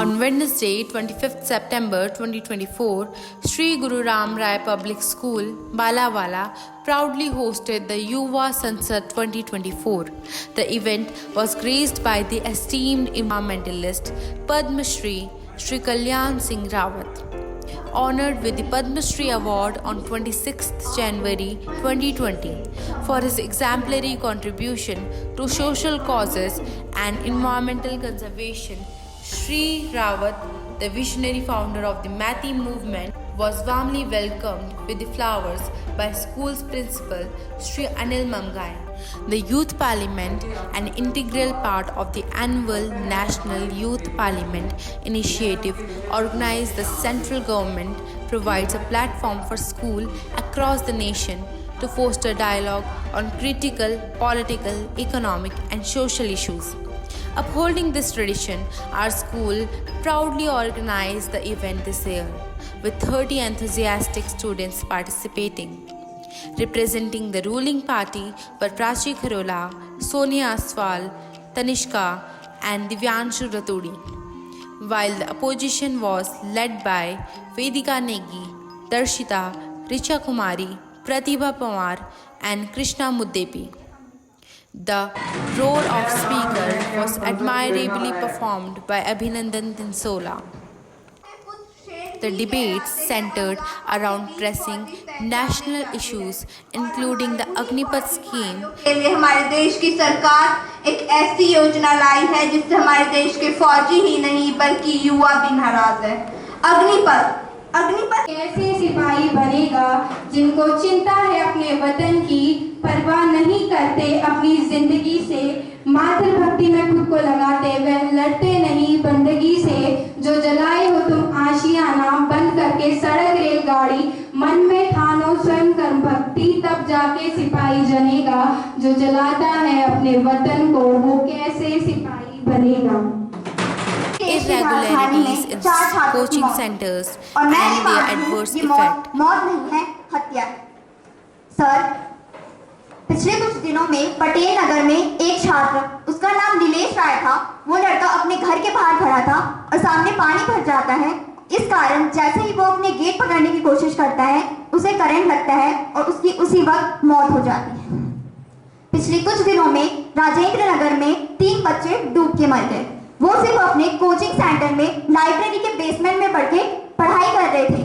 On Wednesday, 25th September 2024, Sri Guru Ram Rai Public School, Balawala, proudly hosted the Yuva Sansad 2024. The event was graced by the esteemed environmentalist Padma Shri Sri Kalyan Singh Rawat, honored with the Padma Shri Award on 26th January 2020 for his exemplary contribution to social causes and environmental conservation. Sri Rawat, the visionary founder of the Mathi movement, was warmly welcomed with the flowers by school's principal, Sri Anil Mamgai. The Youth Parliament, an integral part of the annual National Youth Parliament initiative organized the central government, provides a platform for schools across the nation to foster dialogue on critical political, economic, and social issues. Upholding this tradition, our school proudly organized the event this year, with 30 enthusiastic students participating. Representing the ruling party were Prachi Kharola, Sonia Aswal, Tanishka, and Divyanshu Raturi, while the opposition was led by Vedika Negi, Darshita, Richa Kumari, Pratibha Pawar, and Krishna Muddepi. The role of speaker was admirably performed by Abhinandan Tinsola. The debates centered around pressing national issues, including the Agnipath scheme. हमारे देश की सरकार एक ऐसी योजना लाई है जिससे हमारे देश के फौजी ही नहीं बल्कि युवा भी नाराज है। अग्निपथ कैसे सिपाही बनेगा जिनको चिंता है अपने वतन की, परवाह नहीं करते अपनी जिंदगी से, मातृभक्ति में खुद को लगाते वह लड़ते नहीं बंदगी से, जो जलाए हो तुम आशियाना बंद करके सड़क रेलगाड़ी, मन में ठानो स्वयं कर्म भक्ति तब जाके सिपाही जनेगा, जो जलाता है अपने वतन को वो कैसे सिपाही बनेगा। Irregularities in coaching centers and their adverse effect. मौत नहीं है, हत्या। सर, पिछले कुछ दिनों में पटेल नगर में एक छात्र, उसका नाम नीलेश राय था, वो लड़का अपने घर के बाहर खड़ा था और सामने पानी भर जाता है। इस कारण जैसे ही वो अपने गेट पकड़ने की कोशिश करता है, उसे करंट लगता है और उसकी उसी वक्त मौत हो जाती है। पिछले कुछ दिनों में राजेंद्र नगर में 3 बच्चे डूब के मर गए। वो सिर्फ अपने कोचिंग सेंटर में लाइब्रेरी के बेसमेंट में बैठ के पढ़ाई कर रहे थे।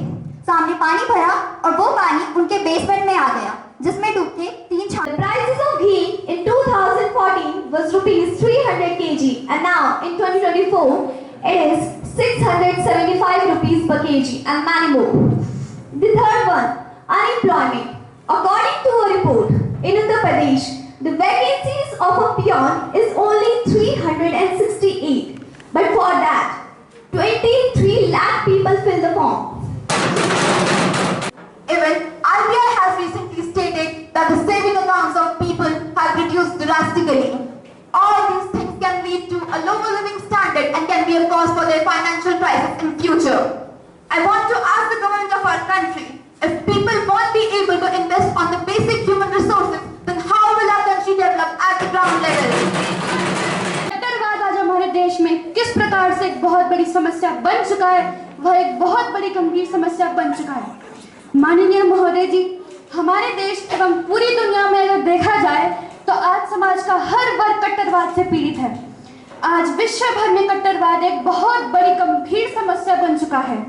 सामने पानी भरा और वो पानी उनके बेसमेंट में आ गया, जिसमें डूब के 3 छात्र। The prices of ghee in 2014 was rupees 300 kg and now in 2024 it is 675 rupees per kg and many more. The third one, unemployment. According to a report in Uttar Pradesh, the vacancies of a peon is only 368, but for that, 23 lakh people fill the form. Even RBI has recently stated that the saving accounts of people have reduced drastically. All these things can lead to a lower living standard and can be a cause for their financial crisis in future. I want to ask the government of our country, if people won't be able to invest on the basic human resources, then how will our country develop at the ground level? कट्टरवाद आज हमारे देश में किस प्रकार से एक बहुत बड़ी समस्या बन चुका है, वह एक बहुत बड़ी गंभीर समस्या बन चुका है। माननीय महोदय जी, हमारे देश एवं पूरी दुनिया में अगर देखा जाए तो आज समाज का हर वर्ग कट्टरवाद से पीड़ित है। आज विश्व भर में कट्टरवाद एक बहुत बड़ी गंभीर समस्या बन चुका है।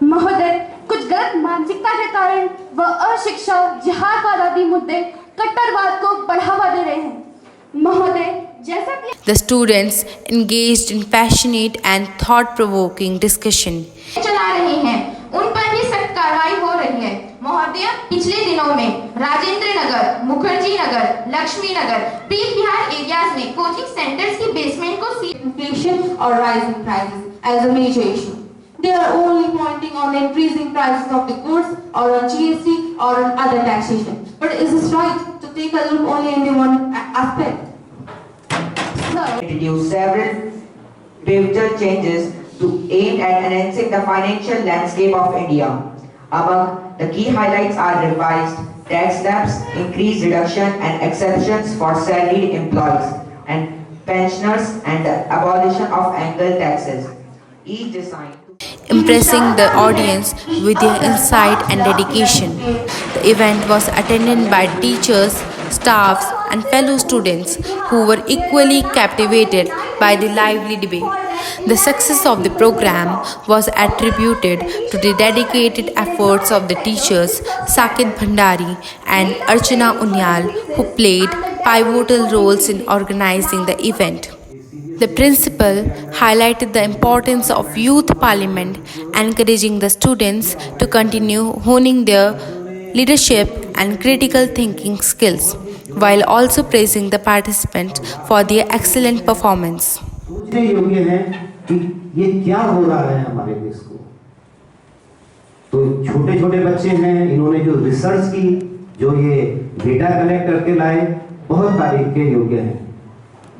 महोदय, कुछ गलत मानसिकता के कारण व अशिक्षा, जिहादवाद आदि मुद्दे कट्टरवाद को बढ़ावा दे रहे हैं। महोदय, जैसा कि The students engaged in passionate and thought-provoking discussion. चला रहे हैं, उन पर भी सख्त कार्रवाई हो रही है। महोदय, पिछले दिनों में राजेंद्र नगर, मुखर्जी नगर, लक्ष्मी नगर, प्रीत विहार एरियाज में कोचिंग सेंटर्स की बेसमेंट को Inflation or rising prices as a major issue. They are only pointing on the increasing prices of the goods or on GST or on other taxation. But is this right to take a look only in the one aspect? Introduced several pivotal changes to aim at enhancing the financial landscape of India. Among the key highlights are revised tax slabs, increased reduction and exceptions for salaried employees and pensioners, and the abolition of angle taxes. each designed impressing the audience with their insight and dedication. The event was attended by teachers, staffs, and fellow students who were equally captivated by the lively debate. The success of the program was attributed to the dedicated efforts of the teachers Sakit Bhandari and Archana Unyal, who played pivotal roles in organizing the event. The principal highlighted the importance of youth parliament, encouraging the students to continue honing their leadership and critical thinking skills, while also praising the participants for their excellent performance. सोचने योग्य है कि ये क्या हो रहा है हमारे देश को। तो छोटे छोटे बच्चे हैं, इन्होंने जो रिसर्च की, जो ये डेटा कलेक्ट करके लाए, बहुत तारीफ के योग्य है।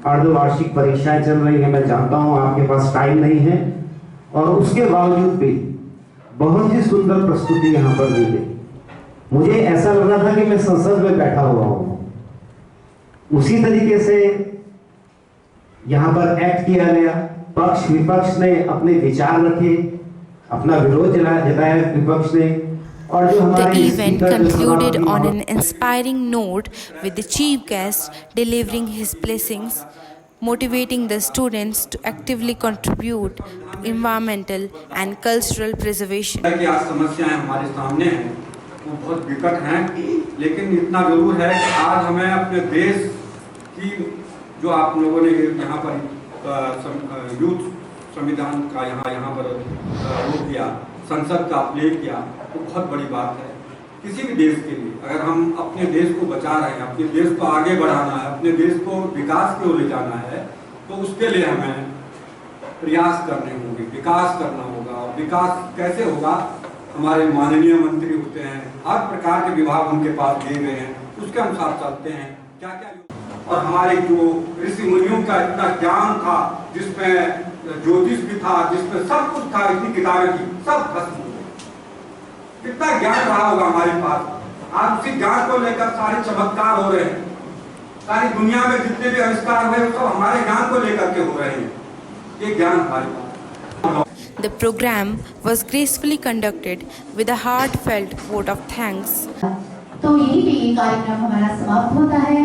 अर्धवार्षिक परीक्षाएं चल रही है, मैं जानता हूं आपके पास टाइम नहीं है, और उसके बावजूद भी बहुत ही सुंदर प्रस्तुति यहाँ पर दी गई। मुझे ऐसा लग रहा था कि मैं संसद में बैठा हुआ हूं। उसी तरीके से यहाँ पर एक्ट किया गया, पक्ष विपक्ष ने अपने विचार रखे, अपना विरोध जताया विपक्ष ने। The event concluded on an inspiring note with the chief guest delivering his blessings, motivating the students to actively contribute to environmental and cultural preservation. कि आज समस्याएं हमारे सामने हैं वो बहुत विकट हैं, लेकिन इतना जरूर है कि आज हमें अपने देश की जो आप लोगों ने यहाँ पर यूथ संविधान का यहाँ पर वो किया, संसद का प्ले किया, तो बहुत बड़ी बात है किसी भी देश के लिए। अगर हम अपने देश को बचा रहे हैं, अपने देश को आगे बढ़ाना है, अपने देश को विकास की ओर ले जाना है, तो उसके लिए हमें प्रयास करने होंगे, विकास करना होगा। और विकास कैसे होगा? हमारे माननीय मंत्री होते हैं, हर प्रकार के विभाग उनके पास दिए गए हैं, उसके अनुसार चलते हैं। क्या क्या और हमारे जो ऋषि मुनियों का इतना ज्ञान था, जिसमें ज्योतिष भी था, जिसमें सब कुछ था, इतनी किताबें थी, सब खत्म हो गई। कितना ज्ञान रहा होगा हमारे पास। आज उसी ज्ञान को लेकर सारे चमत्कार हो रहे हैं। सारी दुनिया में जितने भी आविष्कार हुए वो सब हमारे ज्ञान को लेकर के हो रहे हैं। ये ज्ञान हमारे पास। The program was gracefully conducted with a heartfelt vote of thanks. तो यही पे ये कार्यक्रम हमारा समाप्त होता है।